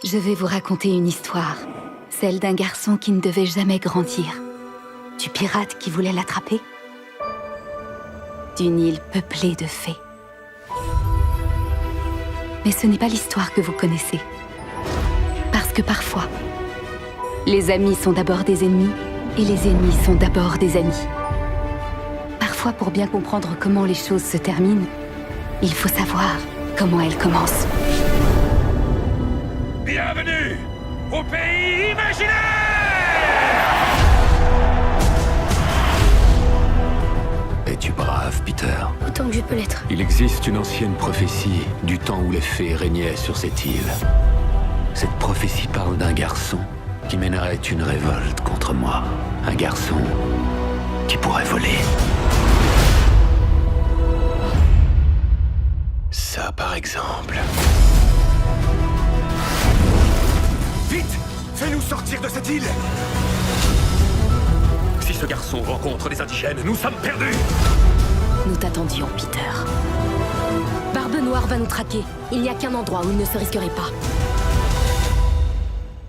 Je vais vous raconter une histoire, celle d'un garçon qui ne devait jamais grandir, du pirate qui voulait l'attraper, d'une île peuplée de fées. Mais ce n'est pas l'histoire que vous connaissez. Parce que parfois, les amis sont d'abord des ennemis, et les ennemis sont d'abord des amis. Parfois, pour bien comprendre comment les choses se terminent, il faut savoir comment elles commencent. Bienvenue au pays imaginaire! Es-tu brave, Peter? Autant que je peux l'être. Il existe une ancienne prophétie du temps où les fées régnaient sur cette île. Cette prophétie parle d'un garçon qui mènerait une révolte contre moi. Un garçon qui pourrait voler. Ça, par exemple. Vite! Fais-nous sortir de cette île! Si ce garçon rencontre des indigènes, nous sommes perdus! Nous t'attendions, Peter. Barbe Noire va nous traquer. Il n'y a qu'un endroit où il ne se risquerait pas.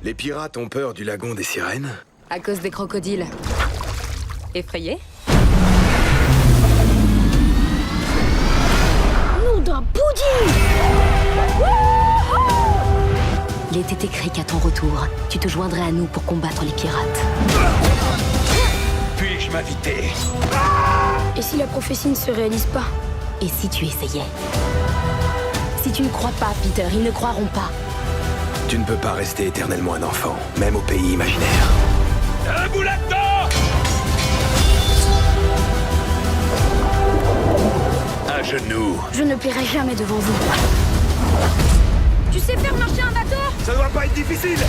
Les pirates ont peur du lagon des sirènes? À cause des crocodiles. Effrayé? Nom d'un pudding! Il était écrit qu'à ton retour, tu te joindrais à nous pour combattre les pirates. Puis-je m'inviter? Et si la prophétie ne se réalise pas? Et si tu essayais? Si tu ne crois pas, Peter, ils ne croiront pas. Tu ne peux pas rester éternellement un enfant, même au pays imaginaire. Debout là-dedans! À genoux. Je ne plierai jamais devant vous. Tu sais faire marcher un bateau? Ça doit pas être difficile!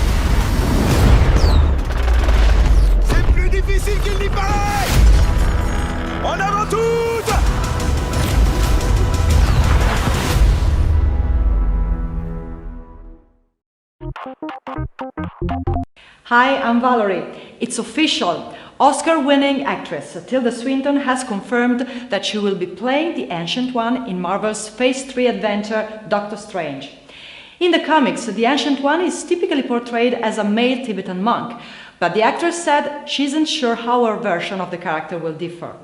C'est plus difficile qu'il n'y paraît! En avant toutes! Hi, I'm Valerie. It's official. Oscar-winning actress Tilda Swinton has confirmed that she will be playing the Ancient One in Marvel's Phase 3 adventure Doctor Strange. In the comics, the Ancient One is typically portrayed as a male Tibetan monk, but the actress said she isn't sure how her version of the character will differ.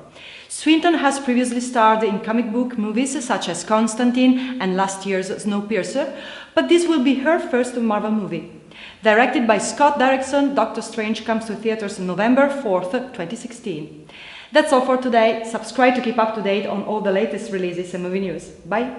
Swinton has previously starred in comic book movies such as Constantine and last year's Snowpiercer, but this will be her first Marvel movie. Directed by Scott Derrickson, Doctor Strange comes to theaters on November 4th, 2016. That's all for today. Subscribe to keep up to date on all the latest releases and movie news. Bye!